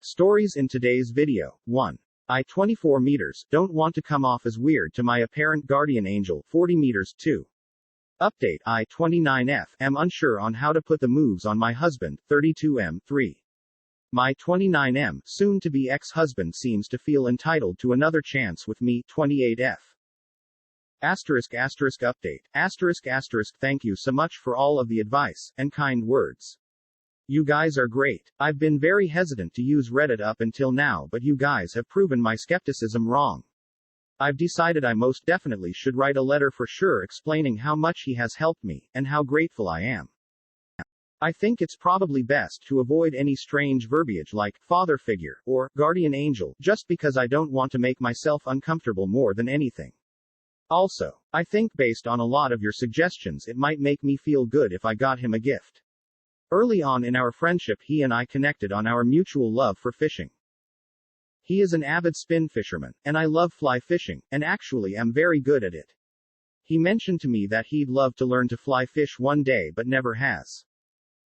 Stories in today's video. 1. I 24 meters, don't want to come off as weird to my apparent guardian angel 40 meters. 2. Update I 29F, am unsure on how to put the moves on my husband 32M. 3. My 29M, soon to be ex-husband seems to feel entitled to another chance with me 28F. Update. Thank you so much for all of the advice and kind words. You guys are great. I've been very hesitant to use Reddit up until now, but you guys have proven my skepticism wrong. I've decided I most definitely should write a letter for sure explaining how much he has helped me, and how grateful I am. I think it's probably best to avoid any strange verbiage like father figure or guardian angel, just because I don't want to make myself uncomfortable more than anything. Also, I think based on a lot of your suggestions it might make me feel good if I got him a gift. Early on in our friendship he and I connected on our mutual love for fishing. He is an avid spin fisherman, and I love fly fishing, and actually am very good at it. He mentioned to me that he'd love to learn to fly fish one day but never has.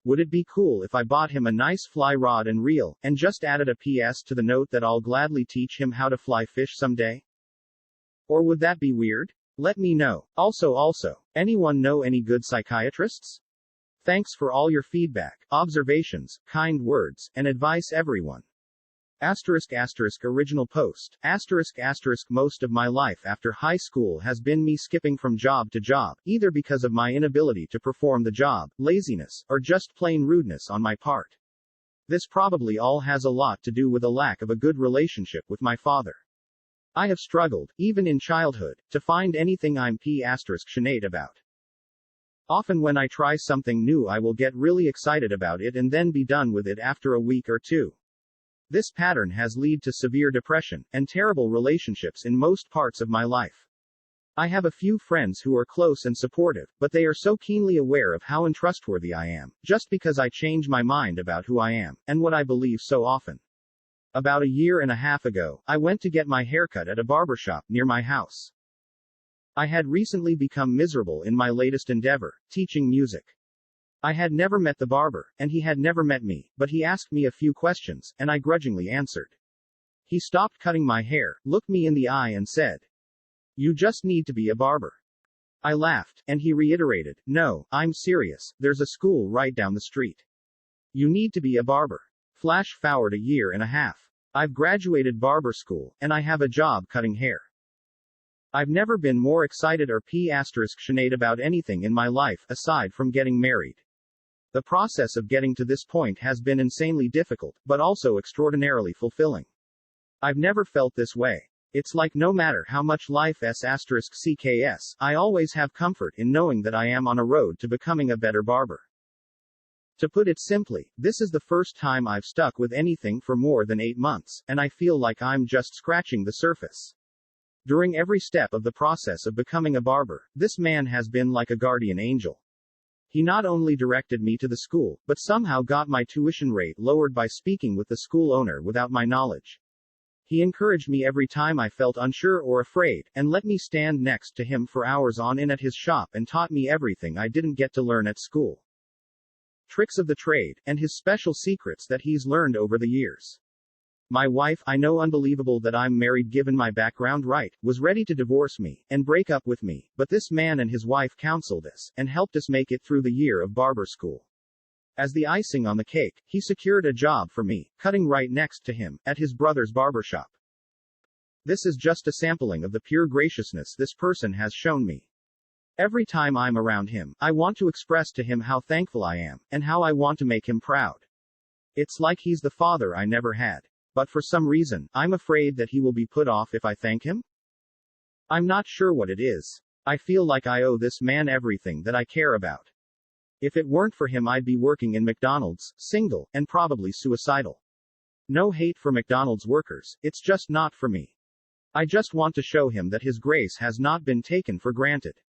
Would it be cool if I bought him a nice fly rod and reel, and just added a PS to the note that I'll gladly teach him how to fly fish someday? Or would that be weird? Let me know. Also, anyone know any good psychiatrists? Thanks for all your feedback, observations, kind words, and advice everyone. Original post. Most of my life after high school has been me skipping from job to job, either because of my inability to perform the job, laziness, or just plain rudeness on my part. This probably all has a lot to do with a lack of a good relationship with my father. I have struggled, even in childhood, to find anything I'm passionate about. Often when I try something new I will get really excited about it and then be done with it after a week or two. This pattern has led to severe depression, and terrible relationships in most parts of my life. I have a few friends who are close and supportive, but they are so keenly aware of how untrustworthy I am, just because I change my mind about who I am, and what I believe so often. About a year and a half ago, I went to get my haircut at a barbershop near my house. I had recently become miserable in my latest endeavor, teaching music. I had never met the barber, and he had never met me, but he asked me a few questions, and I grudgingly answered. He stopped cutting my hair, looked me in the eye and said, "You just need to be a barber." I laughed, and he reiterated, "No, I'm serious, there's a school right down the street. You need to be a barber." Flash forward a year and a half. I've graduated barber school, and I have a job cutting hair. I've never been more excited or passionate about anything in my life, aside from getting married. The process of getting to this point has been insanely difficult, but also extraordinarily fulfilling. I've never felt this way. It's like no matter how much life *CKS, I always have comfort in knowing that I am on a road to becoming a better barber. To put it simply, this is the first time I've stuck with anything for more than 8 months, and I feel like I'm just scratching the surface. During every step of the process of becoming a barber, this man has been like a guardian angel. He not only directed me to the school, but somehow got my tuition rate lowered by speaking with the school owner without my knowledge. He encouraged me every time I felt unsure or afraid, and let me stand next to him for hours on end at his shop and taught me everything I didn't get to learn at school. Tricks of the trade, and his special secrets that he's learned over the years. My wife, I know unbelievable that I'm married given my background, right, was ready to divorce me, and break up with me, but this man and his wife counseled us, and helped us make it through the year of barber school. As the icing on the cake, he secured a job for me, cutting right next to him, at his brother's barbershop. This is just a sampling of the pure graciousness this person has shown me. Every time I'm around him, I want to express to him how thankful I am, and how I want to make him proud. It's like he's the father I never had. But for some reason, I'm afraid that he will be put off if I thank him? I'm not sure what it is. I feel like I owe this man everything that I care about. If it weren't for him I'd be working in McDonald's, single, and probably suicidal. No hate for McDonald's workers, it's just not for me. I just want to show him that his grace has not been taken for granted.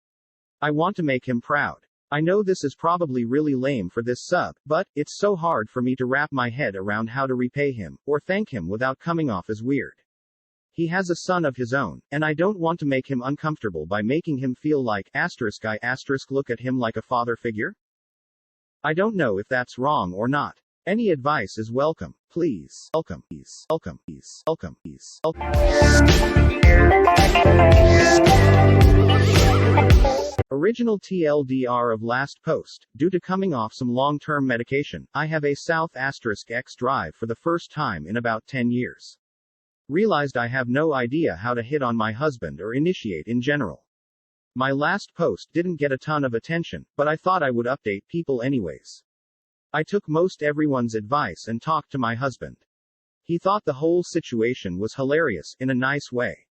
I want to make him proud. I know this is probably really lame for this sub, but it's so hard for me to wrap my head around how to repay him, or thank him without coming off as weird. He has a son of his own, and I don't want to make him uncomfortable by making him feel like I look at him like a father figure. I don't know if that's wrong or not. Any advice is welcome. Please. Welcome. Please. Welcome. Please. Welcome. Please. Welcome. Original TLDR of last post. Due to coming off some long-term medication, I have a South *X drive for the first time in about 10 years. Realized I have no idea how to hit on my husband or initiate in general. My last post didn't get a ton of attention, but I thought I would update people anyways. I took most everyone's advice and talked to my husband. He thought the whole situation was hilarious, in a nice way.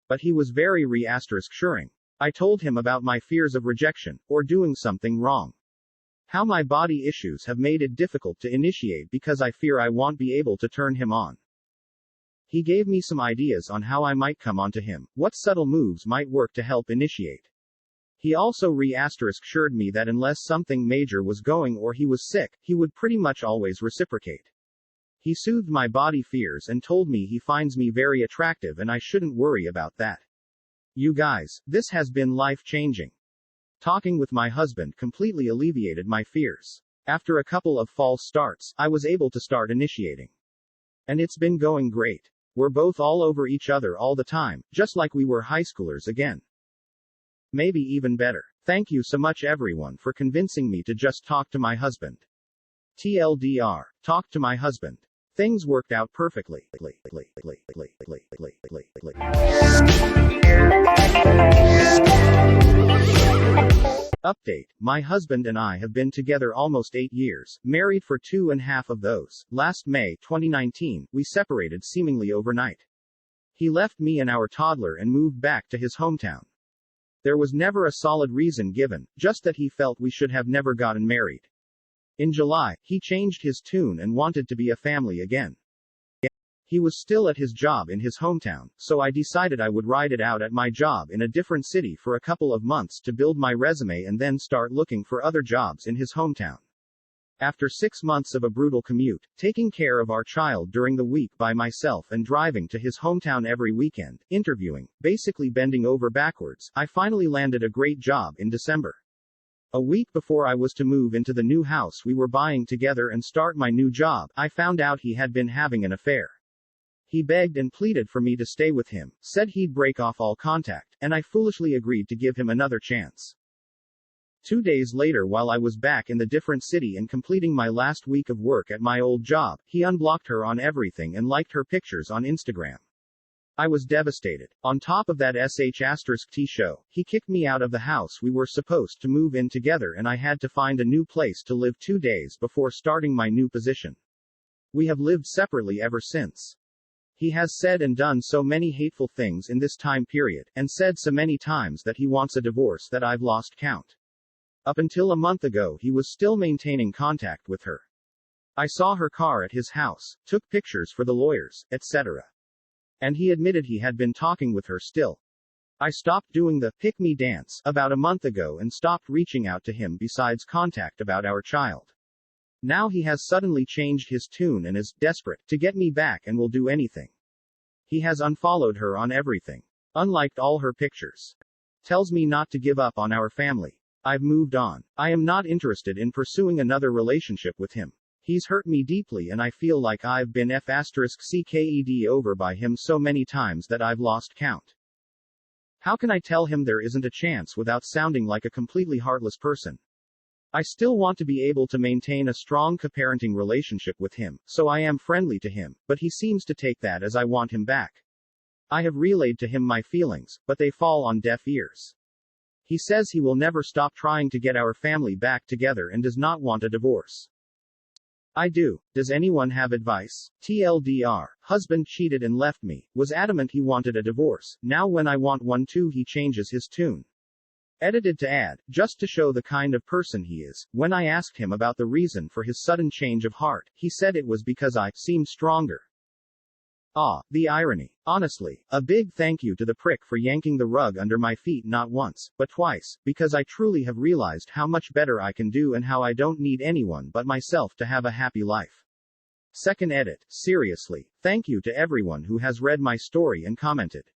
But he was very reassuring. I told him about my fears of rejection, or doing something wrong. How my body issues have made it difficult to initiate because I fear I won't be able to turn him on. He gave me some ideas on how I might come onto him, what subtle moves might work to help initiate. He also reassured me that unless something major was going or he was sick, he would pretty much always reciprocate. He soothed my body fears and told me he finds me very attractive and I shouldn't worry about that. You guys, this has been life-changing. Talking with my husband completely alleviated my fears. After a couple of false starts, I was able to start initiating. And it's been going great. We're both all over each other all the time, just like we were high schoolers again. Maybe even better. Thank you so much everyone for convincing me to just talk to my husband. TLDR. Talk to my husband. Things worked out perfectly. Update. My husband and I have been together almost 8 years, married for 2.5 of those. Last May 2019, we separated seemingly overnight. He left me and our toddler and moved back to his hometown. There was never a solid reason given, just that he felt we should have never gotten married. In July, he changed his tune and wanted to be a family again. He was still at his job in his hometown, so I decided I would ride it out at my job in a different city for a couple of months to build my resume and then start looking for other jobs in his hometown. After 6 months of a brutal commute, taking care of our child during the week by myself and driving to his hometown every weekend, interviewing, basically bending over backwards, I finally landed a great job in December. A week before I was to move into the new house we were buying together and start my new job, I found out he had been having an affair. He begged and pleaded for me to stay with him, said he'd break off all contact, and I foolishly agreed to give him another chance. 2 days later, while I was back in the different city and completing my last week of work at my old job, he unblocked her on everything and liked her pictures on Instagram. I was devastated. On top of that *T show, he kicked me out of the house we were supposed to move in together and I had to find a new place to live 2 days before starting my new position. We have lived separately ever since. He has said and done so many hateful things in this time period, and said so many times that he wants a divorce that I've lost count. Up until a month ago he was still maintaining contact with her. I saw her car at his house, took pictures for the lawyers, etc. And he admitted he had been talking with her still. I stopped doing the pick me dance about a month ago and stopped reaching out to him besides contact about our child. Now he has suddenly changed his tune and is desperate to get me back and will do anything. He has unfollowed her on everything. Unliked all her pictures. Tells me not to give up on our family. I've moved on. I am not interested in pursuing another relationship with him. He's hurt me deeply and I feel like I've been *CKED over by him so many times that I've lost count. How can I tell him there isn't a chance without sounding like a completely heartless person? I still want to be able to maintain a strong co-parenting relationship with him, so I am friendly to him, but he seems to take that as I want him back. I have relayed to him my feelings, but they fall on deaf ears. He says he will never stop trying to get our family back together and does not want a divorce. I do. Does anyone have advice? TLDR. Husband cheated and left me. Was adamant he wanted a divorce. Now when I want one too he changes his tune. Edited to add, just to show the kind of person he is, when I asked him about the reason for his sudden change of heart, he said it was because I seemed stronger. Ah, the irony. Honestly, a big thank you to the prick for yanking the rug under my feet not once, but twice, because I truly have realized how much better I can do and how I don't need anyone but myself to have a happy life. Second edit. Seriously, thank you to everyone who has read my story and commented.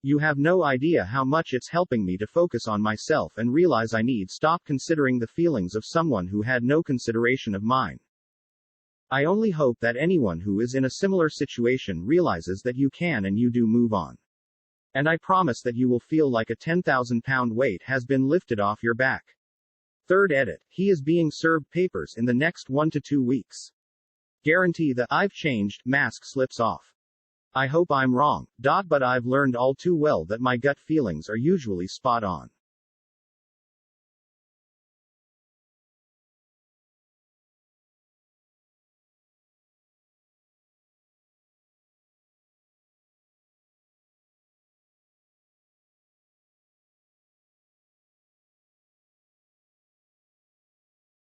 You have no idea how much it's helping me to focus on myself and realize I need stop considering the feelings of someone who had no consideration of mine. I only hope that anyone who is in a similar situation realizes that you can and you do move on. And I promise that you will feel like a 10,000-pound weight has been lifted off your back. Third edit. He is being served papers in the next 1 to 2 weeks. Guarantee the "I've changed" mask slips off. I hope I'm wrong. But I've learned all too well that my gut feelings are usually spot on.